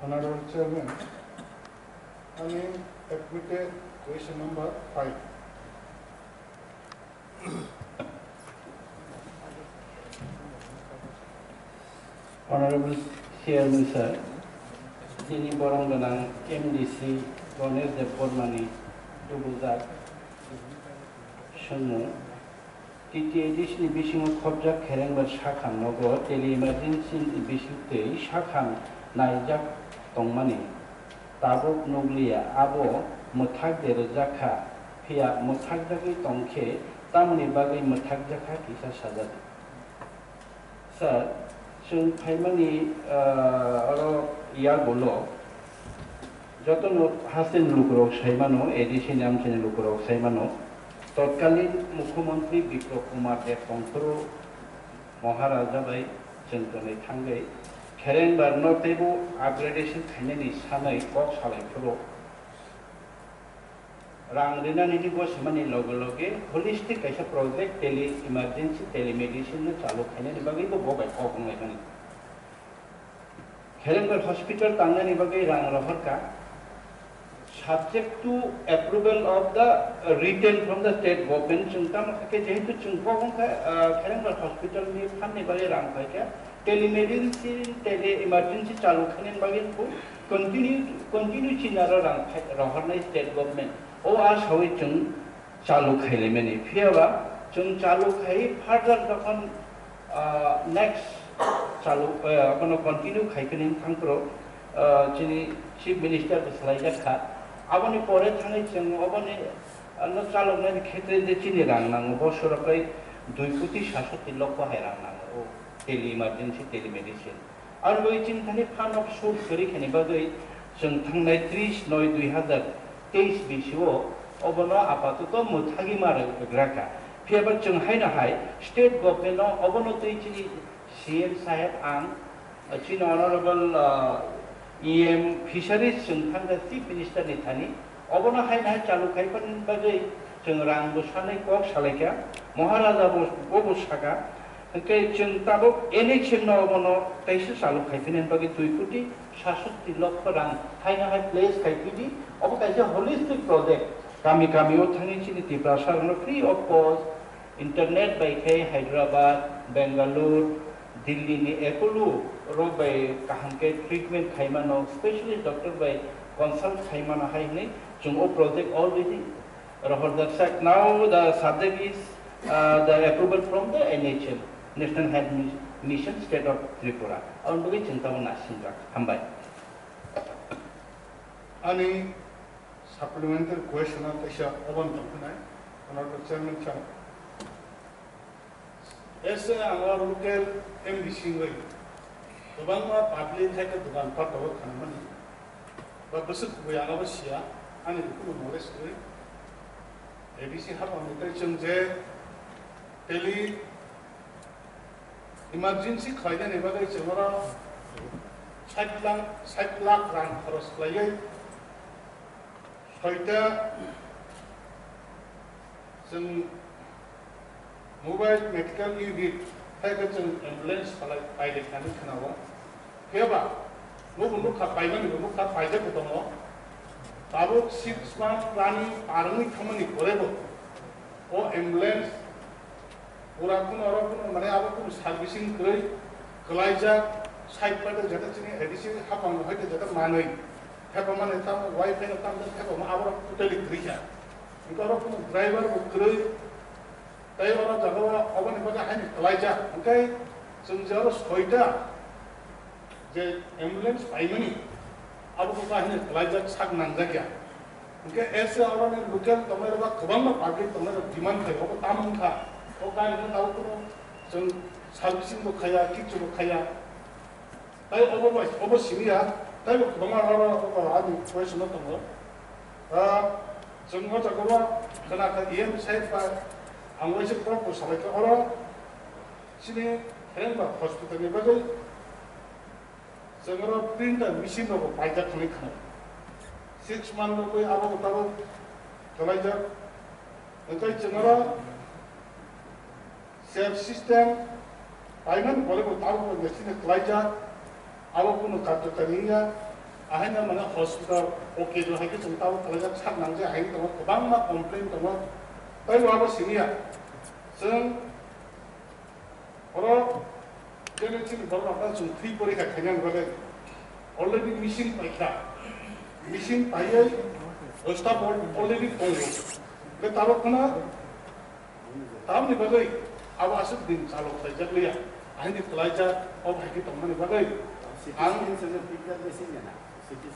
Honorable Chairman, I am admitted question number 5. Honorable Chairman Sir, Dini Borongganang MDC Ganesh Dev-Bormani Dubuldak Shunmu TTADC ni bisingo khobjak kherengbar shakham nogo tele emergency ni bisingtei shakham naijak tongmani tabuk nuglia abo muthak derjakha phia muthak jagi tongkhe tamni bagai muthak jakha kisa sajadi sir जों फाइमानि या बोलो যতন Hasin লুকরক সাইমানো ADC নামছেন লুকরক সাইমানো তৎকালীন মুখ্যমন্ত্রী বিপ্লব কুমার দেব পংথর মহারাজা by जोंनि थांगै खेरेंबार नतेबो आपग्रेडेशन खायनायनि सानै कक सालायफोरो रां रिनानि गसमानि लगे लगे होलिस्टिक कैसा प्रोजेक्ट टेली इमरजेंसी टेलीमेडिसिन चालू खायनायनि बागैबो बबाय बुंनायखौ खेरेंबार हॉस्पिटल तांनायनि बागै रां रहरका subject to approval of the return from the state government जों तामाखै जेहेतु जों गवंखा खेरेंबार हॉस्पिटल नि फाननि बागै रां फायका टेलीमेडिसिन टेली इमरजेंसी चालू खायनायनि बागै कंटिन्यू चिनारा रां रहरनाय स्टेट गवर्नमेंट ओ आसावै जों चालू खायलेमेनि फियाबा जों चालू खाय फार्दर जखन नेक्स्ट चालू अपनो कंटिन्यू खायखनि थांप्रो चिनि चीफ मिनिस्टर बसलायजाखा आबनि परे थाङै जों अबनि चालुनायनि क्षेत्रे जे चिनि रां नांगौ बसरकै 2.67 लक्ष हाय रां नांगौ टेली इमरजेंसी टेलीमेडिसिन आरो बै चिन्तानि फान अफ सोर्स करिखनि बागै जों थांनाय 30/9/2023 बिसिओ अबनो आपातत मुथागि मारो ग्राका फियाबा जों हायना हाय स्टेट गवर्नमेंट अबनो तैचिनि सीएम साहेब आं चिन ऑनरेबल EM फिशरीज जों थांगा चीफ मिनिस्टर नि थानि अबनो हायना चालू खायफोर बागै जों रां बसानै कक सालायका महाराजा बबो सागा के जों ताबो NHM न अबनो तैसे चालू खायफिननि बागै 2.67 लक्ष रां हायना हाय प्लेस खायफिदि अब कैसे होलिस्टिक प्रोजेक्ट गामि गामियाव थाङै चिनि तिब्रासारनो फ्री अफ कस्ट इंटरनेट बायखे हैदराबाद बेंगालुरु दिल्ली नि एपोलो रो बाय काहंके ट्रीटमेंट खायमानो स्पेशलिस्ट डॉक्टर बाय कंसल्ट खायमानो हायनि जों ओ प्रोजेक्ट ऑलरेडी रहरदर्शक now the subject is the approval from the NHM national health mission state of Tripura और बगे चिंतामो नासिनजा हामबाय Any supplementary question on the Oban Topinai, Honorable Chairman Chang. Yes, our local MDC way. The one more public had the one part of money. But the soup we are overseer, and it could more way. ABC have on the tension there. Tele emergency Kaidan ever is a cyclang run for us play. Heute जों mobile medical unit हायखौ जों ambulance बायदेरनानै खोनागौ फैयाबा नुखा बायमानिबो नुखा बायदेरबो दङ दाबो 6 month planning आरंनि खामानि करेबो ओ ambulance पुराखुन माने आबो servicing करै गलायजा side पाटे जता चिनि एडिसि हापांग हायते जता मानै हेपा माने ताम वाइफाइ न ताम हेपा मा आबो टोटली ग्रिजा इनका ड्राइवर को करै ताई वाला जगह अबनि बजा हानि गलायजा ओंखाय जों जेराव सयटा जे एम्बुलेंस बायमनि आबो को हानि गलायजा साग नांजागिया ओंखाय एसे आबनि लोकल तमरबा गोबां पाब्लिक तमर डिमांड खायो अबो तामखा ओ गायनो दाउको जों सार्भिसिं को खाया किचु खाया ताई अबो सिमिया ताई गोबां आरो क्वेश्चन दङ जों गजगवा खोनाखा EM साइड बा आं एसे प्रपोज खालामखो अरो सिनि खेरेंबा हॉस्पिटल नि बागै जोंरो प्रिंटर मेसिन दङ बायजा खालामनाय खोना 6 month को आबो ताबो गलायजा ओंखाय जोंरो सेफ सिस्टम बायमान बोले को ताबो मेसिन गलायजा आबो कुनो कार्यकारिया ahai na mana hospital oke jo hai ke chung taw kala chak nang je hai dong kobang ma complain dong tai wa ba sinia sung oro jene chin bor na chung thi pori ka khanyang bale already missing paikha missing paiyai staff already pongo le taro kana tam ni bagai awas din salok sai jakliya ai ni tlaija ob hai ke tong mani bagai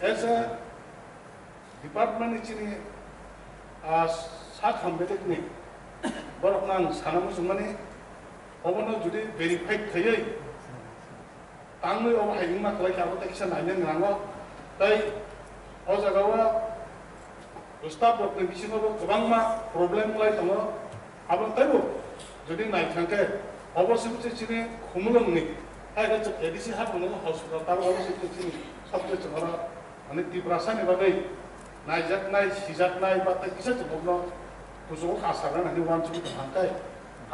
ऐसा department इचने सात हमबेदक ने बरफनां सानामु सुमने अबनो जुदि verified थयै तांनो अब hygiene मा खलाय खाबो तकिसा नायनो नांगौ तै अ जागावा स्टाफ वर्क बिसिङावबो गोबां मा प्रब्लेम लाय दङ आबो तैबो जुदि नायखांके अबसिबो चिने खुमुलंनि आरो जों एडिसि हाबनो हस्पिटाल तार अबसिबो चिने सबसे चंगरा माने तिब्रासानि बागै नायजाकनाय सिजाकनाय बा तकिसा जबनो कुजो खासारा नानि वानचुनि थांखाय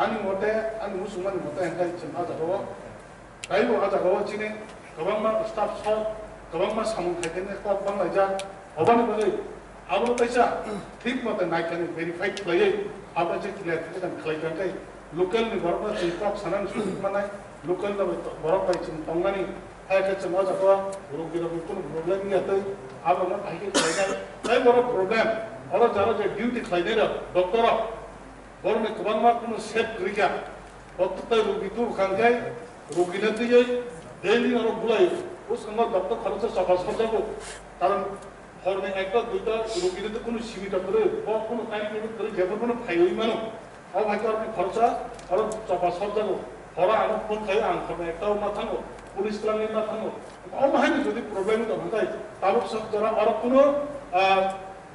आंनि मते आंनि मुसुमानि मते हांखाय जों आजागाव दाइबो आजागाव चिने गोबां मा स्टाफ सब गोबां मा सामुं थाइकेने कब बांलायजा अबानि बागै आबो तैसा ठीक मते नायखानि भेरिफाइड खालायै आबो जे क्लियारिफिकेशन खालायखांखाय लोकल नि बरबा चिकप सानान सुमानाय लोकल न बरबाय चिन तंगानि हायके जों आजागाव रोगिनो कुनु प्रब्लेम गैयातै आबो न हायके खालायनाय जाय बर प्रब्लेम अरो जारा जे डिउटी खालायनाय डॉक्टर बरने गोबां मा कुनु सेफ गैया डॉक्टर रोगि तु खांखाय रोगिनो दैयै डेली अरो बुलाय उसंगा डॉक्टर खरच सफा सजागो कारण हरने एकटा दुइटा रोगिनो त कुनु सिमिटा करे ब कुनु टाइम टेबल करे जेबो कुनु फायoi मानो अब हायके अरो खरचा अरो सफा सजागो हरा आरो फोन खाय आं खबे एकटा मा थांगो पुलिस लांनि मा थांगो अब हायनि जुदि प्रब्लेम दं हाय ताबो सब जरा अरो कुनु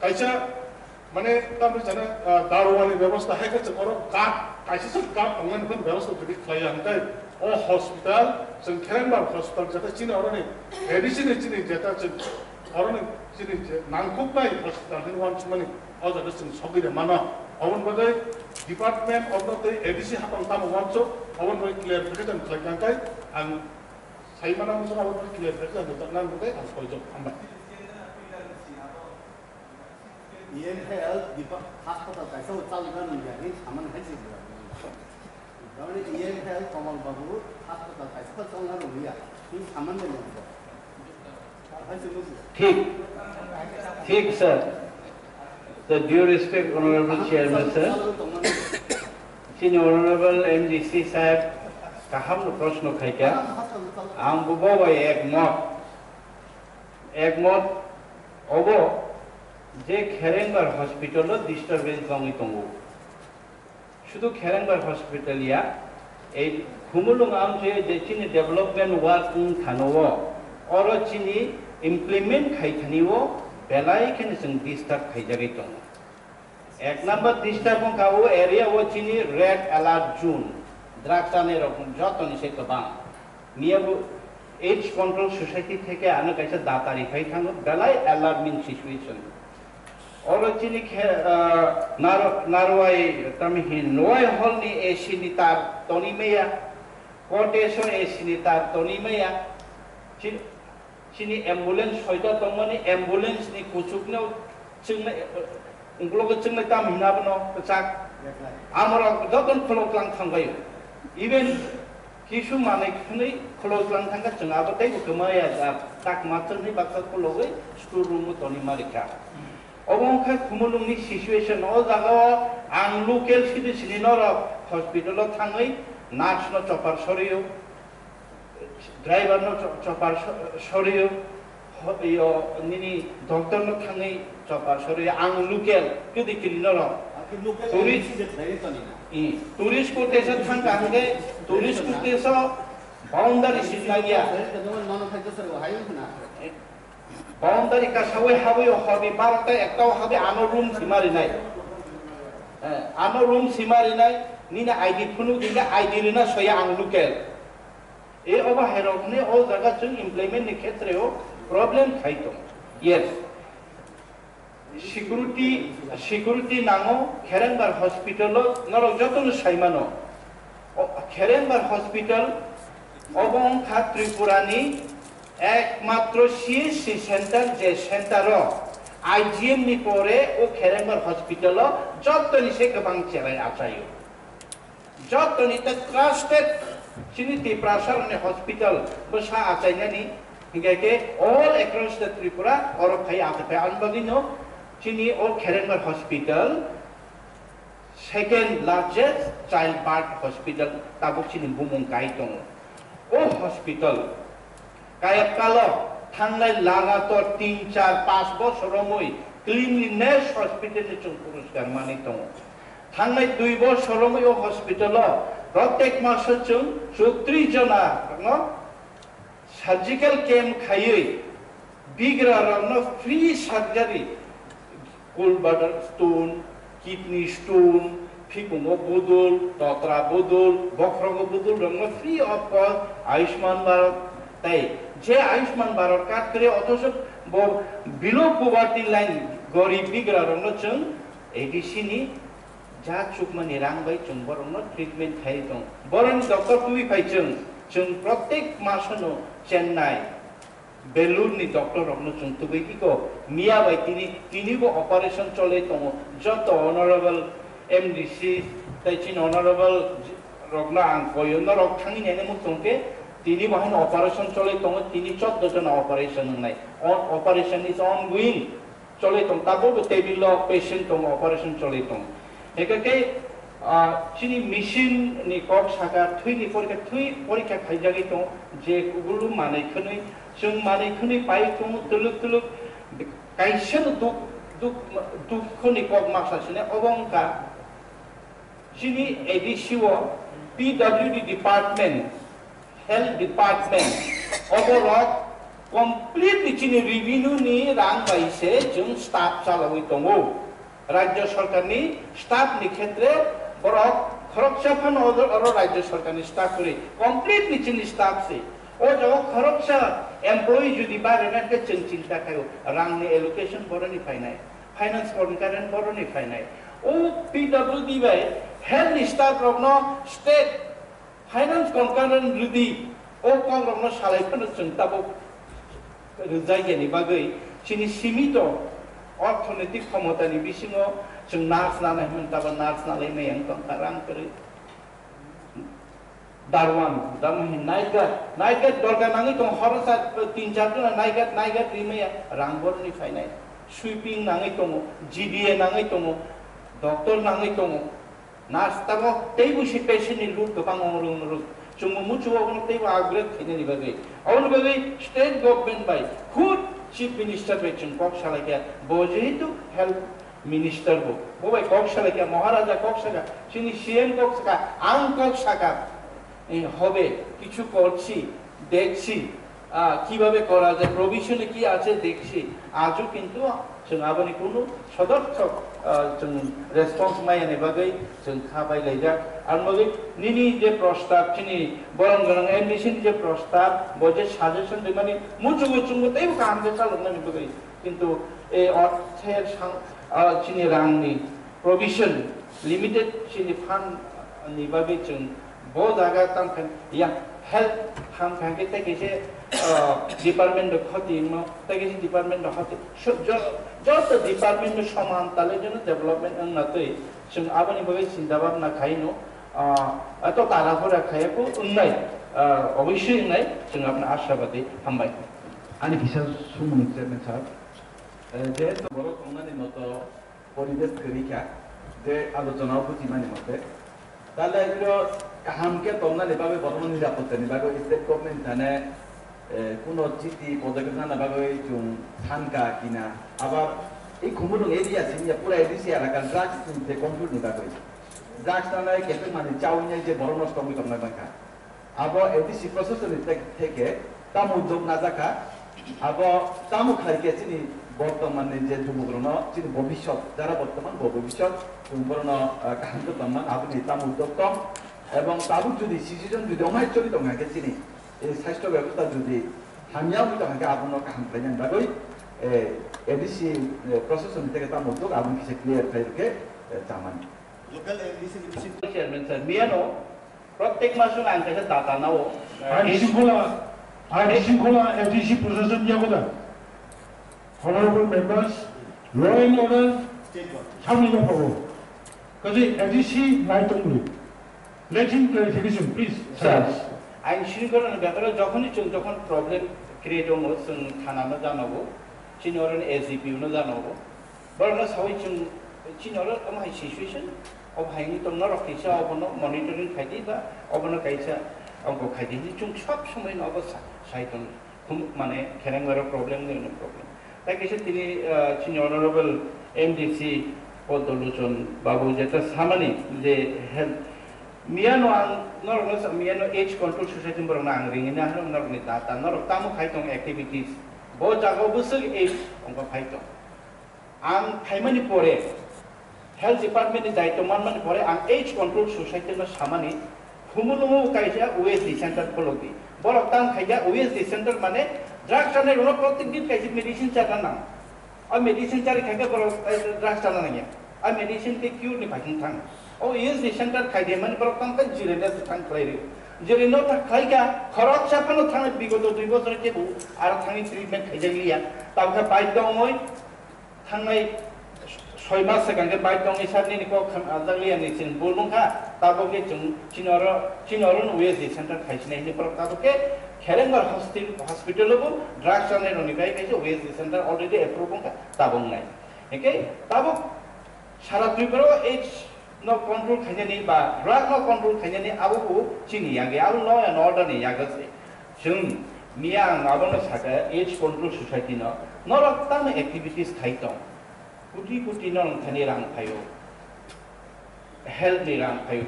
कायसा माने ताबो जाने दारुवानि व्यवस्था हायके जों अरो काट कायसा सब काट अंगन फोन व्यवस्था जुदि खालाया हाय ओ हॉस्पिटल जों खेरेंबार हॉस्पिटल जता चिने अरो नि एडिसिन चिने जता जों अरो नि चिने नांखुबनाय हॉस्पिटल नि वान सुमानि अजादा जों सगिरे माना अबन बगै डिपार्टमेंट अफ द एडिसि हातम ताम वानसो अबन बगै क्लियरिफिकेशन खालायखांखाय आं साइमाना मुसो अबन क्लियरिफिकेशन होताना बगै आं सयजन हामबाय EMHL hospital kaisa chalgan yani saman haji Ramani EMHL Kamal Babu hospital kaisa chalgan huya ini saman ne ठीक sir The due respect, Honorable Chairman, sir. Senior Honorable MDC साहब कहम न प्रश्न खाइका आम बुबो भाई एक मत अबो जे खेरेंबार हॉस्पिटल डिस्टर्बेंस लंगि तंगो शुद्ध खेरेंबार हॉस्पिटल या ए खुमुलुंग आम जे चिनि डेवलपमेंट वर्क थानोवो और चिनि इम्प्लीमेंट खाइथानिवो बेलाई के जों डिस्टार्ब खाइजागै दं एक नम्बर डिस्टार्ब खावो एरिया वो चिनि रेड अलर्ट जोन ड्राग्स जाने रकम जतनि से गोबां मियाबो एज कंट्रोल सोसाइटी থেকে आनो कायसा डाटा रिफाइ थाङो बेलाई अलार्मिंग सिचुएशन और चिनि नारवाई तमहि नय हलनि एसी नि तार तनिमेया कोटेसो एसी नि तार तनिमेया चिनि एम्बुलेंस होइदा तंमानि एम्बुलेंस नि कुचुकनो चिंना उंग्लोगो चिंना तामिनाबनो चाक आमरा जतन खलक्लां थांगायो इवेन किसु माने खुनै खलक्लां थांगा जोंआबोथाय गोमाया ताक मात्रनि बाक्सा खलगै स्टोर रूम तनि मारिका अबंखा खुमुलुंनि सिचुएशन अ जागाव आं लोकेल सिटिजन नर हॉस्पिटल थाङै नार्स न चपार सरियो ड्राइवर न चपार सरियो यो निनि डॉक्टर न थाङै चपार सरियो आं लोकेल किदि किलिनर टूरिस्ट को तेसा थांगा हंगे टूरिस्ट को तेसा बाउंडरी सिनागिया बाउंडरी का सवे हावे हबि बारता एकटाव हाबे आनो रूम सिमारिनाय आनो रूम सिमारिनाय निना आईडी फुनु दिगा आईडी लिना सया आं लोकेल ए अबा हेरखने ओ जगह जों इम्प्लीमेंट नि क्षेत्रेओ प्रॉब्लम खाइतो यस सिक्युरिटी नांगो खेरेंबार हॉस्पिटल नरक जतन साइमानो खेरेंबार हॉस्पिटल अबं खा त्रिपुरानि একমাত্র সিএসসি সেন্টার যে সেন্টারও আইজিএম নি পরে ও খেরেঙ্গর হসপিটাল যতনি সে গোबां চেলাই আচাयो যতনি তা ট্রাস্টেড চিনিতি প্রাসারনি হসপিটাল বসা আচাইনানি হিগাকে অল অ্যাক্রস দ্য ত্রিপুরা অর ফাই আতে আনবাগিনো চিনি ও খেরেঙ্গর hospital second largest child birth hospital তাবুক চিনি বুমুং কাই দङ ও হসপিটাল কায়াকালো थांनाय लागातार 3-4-5 বছরমই ক্লিনলিনেস হসপিটালে जों পুরস্কার মানি दङ थांनाय 2 বছরমই ও হসপিটাল প্রত্যেক মাসে जों 34 जना সার্জিক্যাল ক্যাম্প খাইयै বিগ্রারनो free surgery gallbladder stone kidney stone ফিকুঙ্গ বদল তত্রা বদল বক্রঙ্গ বদল রঙ free of cost Ayushman Bharat তাই যে আয়ুষ্মান ভারত কার্ড করে অথচ বিলো পভার্টি লাइन गरिब बिग्रारनो जों एडिसि नि जा चुकमानि रां बाय जों बरनो ट्रिटमेन्ट खाइ दं बरन डक्टर कुबि फाइ जों प्रत्येक मासनो चेन्नाई बेलुर नि डक्टर रनो जों तुबैकिको मिया बाय तिनिबो ऑपरेशन चले दं जत ऑनरेबल एमडीसी ताइचिन ऑनरेबल रगना आं कोयनो रग थांनि नेने मुतंके তিনি বাহিনী অপারেশন চলে দङ তিনি 14 জন অপারেশন নাই অপারেশন ইজ অনগোইং চলে দङ তাবো টেবিল পেশেন্ট দङ অপারেশন চলে দङ একাকে চিনি মেশিন নি কক সাকা থুইনি পরীক্ষা খাইজাগি দङ যে গুলো মানাयखनै जों मानायखनै पाइ दङ तुलुक काइसन दुखनि কক मासासिने अबंका चिनि एडिसिओ PWD department health department overall completely चिनि रेवेन्यू नि रां बाइसे जों स्टाफ चालावै दङ राज्य सरकारनि स्टाफ नि क्षेत्रे बरक खरकसा फान अर राज्य सरकारनि स्टाफ रे completely चिनि स्टाफ से ओ जो खरकसा एम्प्लॉय जुदि बारेना के जों चिंता खायो रां नि एलोकेशन बरनि फाइनाय फाइनान्स करन बरनि फाइनाय ओ पीडब्ल्यूडी बाय हेल्थ स्टाफ रनो स्टेट फाइनान्स कनकारन जुदि ओ कंग्रमनो सालायफोरनो जों ताबो जायगानि बागै चिनि सीमित अर्थनैतिक क्षमतानि बिसिङाव जों नार्स नानाय मोनताबा नार्स नालाय मेयं रां करे दारवान दामहि नायगाट दरगा नाङै दं हरसा 3-4 जना नायगाट रिमेया रां बरनि फाइनाय सुइपिं नाङै दङ जीडीए नाङै दङ डक्टर नाङै दङ नार्स ताबो तेबुसि पेशेन्ट नि लुट गोबां अंरु जों मुचुवागन तेबु आग्रेड खिनेनि बागै औन बागै स्टेट गवर्नमेंट बाय खुद चीफ मिनिस्टर बाय जों कक सालायया बजेहितु हेल्थ मिनिस्टर बो बाय कक सालायया महाराजा कक साका चिनि सीएम कक साका आं कक साका হবে কিছু করছি দেখছি কিভাবে করা যায় প্রভিশনে কি আছে দেখছি আজও কিন্তু जों आबानि कुनु सदर्थक जों रेसपन्स मायने बागै जों खाबाय लायजा आर बागै निनि जे प्रस्ताव चिनि बरन गरं एडमिशन जे प्रस्ताव बजे साजेशन दे माने मुचुगुचुंगु तैबो काम जे चालनानि बागै किन्तु ए अर्थेर चिनि रांनि प्रोविजन लिमिटेड चिनि फान्ड नि बागै जों बो जागा तामखान या हेल्थ खाम खांगे तकेसे डिपार्टमेंट खति म तकेसे डिपार्टमेंट खति जत डिपार्टमेंट समान ताले जन डेभलपमेंट नतै जों आबानि बागै चिन्ता भाबना खाइनो अत ताराफोरा खायको उन्नाय अवश्य उन्नाय जों आपना आशाबादी हामबाय आनि बिसा सुमुं चेयरमैन साहब जे बर संनानि मत परिवेश करिका जे आलोचना बुझिमानि मते ताले इरो কাহামকে তন্নালে বাবে বর্তমান নিরাপত্তা নিবাগো স্টেট গভর্নমেন্ট জানে কোন চিঠি পদক্ষেপ না বাগো জুন থানকা কিনা আবার এই খুমুরং এরিয়া সিনিয়া পুরা এডিসি এলাকার ড্রাগস তে কন্ট্রোল নিবাগো ড্রাগস না কেতে মানে চাউনি যে বড় নষ্ট হই তন্না বাকা আবার এডিসি প্রশাসন থেকে তাম উদ্যোগ না জাকা আবার তামু খাইকে চিনি বর্তমানে যে যুবগ্রণ চিনি ভবিষ্যৎ যারা বর্তমান ভবিষ্যৎ যুবগ্রণ কাহান্ত তন্না আপনি তাম উদ্যোগ তো এবং তাবুক যদি সিজন যদি অমায় চলিত থাকে চিনি এই স্বাস্থ্য ব্যবস্থা যদি হামিয়াও হইতে থাকে আপনার কাম প্লেন বাগৈ এডিসি প্রশাসন থেকে তার উদ্যোগ আপনি কিছু ক্লিয়ার ফাইলকে জামান লোকাল এডিসি চেয়ারম্যান স্যার মিয়ানো প্রত্যেক মাসে আনতে দাতা নাও ITC kola FTC procession jagoda. Honorable members, law and order, State government. Samli no power. Kasi FTC night only. Let him clarification, please. Sir, আইন শৃঙ্খলার ব্যাপারে যখনই যখন প্রবলেম ক্রিয়েট হবো जों थानानो जानांगौ चिनोरन एसडीपीनो जानांगौ बरना सावै जों चिनोर अमाय सिचुएशन अब हाइनि तंना रखैसा अबनो मनिटरिं खायदि बा अबनो कायसा अंको खायदि जों सब समय नबो साइटन माने खेरेंगर प्रॉब्लम नेनो प्रॉब्लम ताइ कैसे तिनि चिनोरबल एमडीसी पदलुचन बाबू जेता सामानि जे health Miano ang normal Miano age control society barang ang ringin na harong normal data norok tamo kaitong activities bo jago busog age ang kaitong ang kaimani pore health department ni daito man pore ang age control society na samani humulumu kaisa OSD center pologi borok tang kaya OSD center mane drug chane rono protek din kaisa medicine chana na a medicine chari kaya borok drug chana na ya a medicine te cure ni pakin thang Oh yes, the center kaide mani borok tang kan jirena thang klairi jireno ta khaika khorok chapano thang bigoto 2 বছর tebu ar thangi treatment khaijaliya tabha pai dongoi thangai 6 mass sekange pai dong isarni ni ko azaliya ni sin bolmongkha taboke chinoro wes the center khaisnai ni borok taboke Kherengar hospital lobo drug chane roni bai kaise wes the center already approved ka tabong nai okay tabok sara tuibro age no control khajani ba drug no control khajani abu chini yage abu law and order ni yagase chung miang abono saka age control society no norok tam activities thaitong kuti non thani rang phayo health ni rang phayo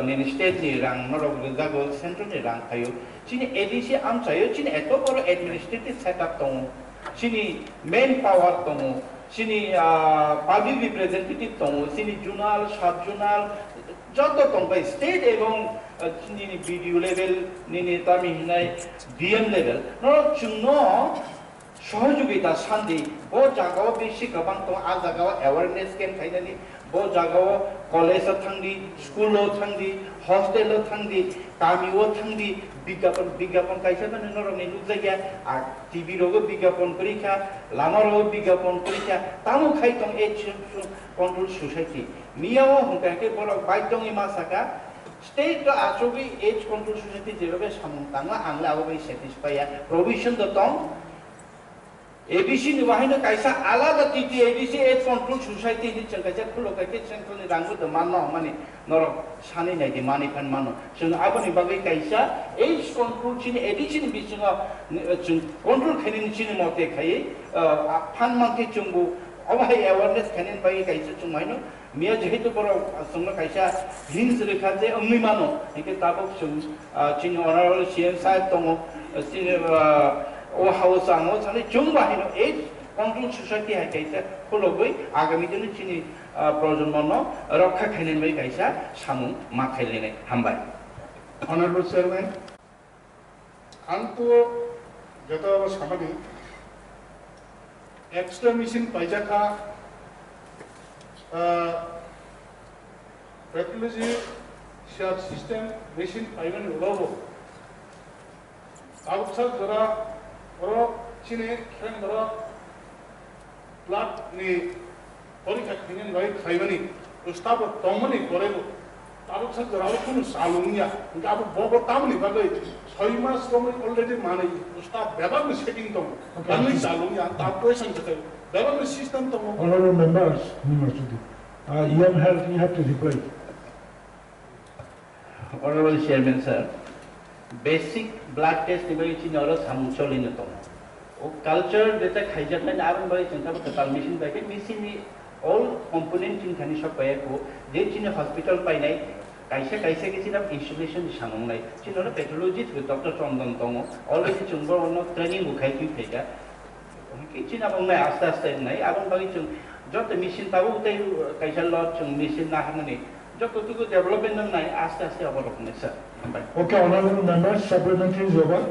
ni state ni rang norok jago central ni rang phayo chini adc am chayo chini eto boro administrative setup tong chini manpower tong Sini public representative tong, sini junal, sub junal, joto tong by state ebong nini BDO level, nini tami hinai DM level. No chunno সহযোগিতা শান্তি bo jagao beshi kabang tong a jagao awareness campaign khainani bo jagao college thangdi school thangdi hostel thangdi kami o thangdi বিজ্ঞাপন কাইছে মানে নরমে look জায়গা আর TV রোগ বিজ্ঞাপন পরীক্ষা লামার রোগ বিজ্ঞাপন পরীক্ষা তামু খাইতং এজ কন্ট্রোল সোসাইটি মিয়াও হুকাকে বড় বাইতং ইমা সাকা স্টেট তো আসবি এজ কন্ট্রোল সোসাইটি যেভাবে সামতাংলা আংলা আবই স্যাটিসফাইয়া প্রভিশন দতং ABC ni wahina kaisa alada titi ABC age control society ni changkaja khulo kaike central ni rangu de manno mani norok sani nai de mani phan manno chung abani bagai kaisa age control chini ABC ni bisinga chung control khani chini mote khai phan mangke chungbu awai awareness khani bagai kaisa chung maino mia jehitu boro sungna kaisa hins rekha je ammi mano eke tabok chung chini honorable CM sahib tongo chini ও house আঙো ছানে জুমবাহিনো এই control society high কাইসা হলগৈ আগামী দিনে চিনি প্রজন্ম রক্ষা খাইলেন by কাইসা সামু মা খাইলেন হামবাই Honorable Chairman, Anto Jata Samani extra mission Pajaka pathology share system machine Paivan Ulobo outside Zara Oro Chine Kangara Plat ni Porika Kingen by Kaivani to stop a Tomani Korego. Outside the Raukun Salunia, and Abu Bobo Tamli, but Soimas already money to stop Bevan setting them. Only Salunia, the operation to the Bevan system. Honorable members, EM Health, you have to reply. Honorable Chairman, sir. Basic blood test evaluation noro samcholi nato o culture data khaijakna aban bai chanta ko permission bai ke missing all component in khani shop pai ko je chine hospital pai nai kaisa kisina installation sanong nai chinoro pathologist with Dr. Chandan tongo already chungbo ono training bukhai ki thega ki china bang nai asta nai aban bai chung jot machine tabu tai kaisa lot chung machine na hanani যতটুকু development নাই আস্তে আস্তে অবলম্বন sir Okay, honorable members, supplementary is over.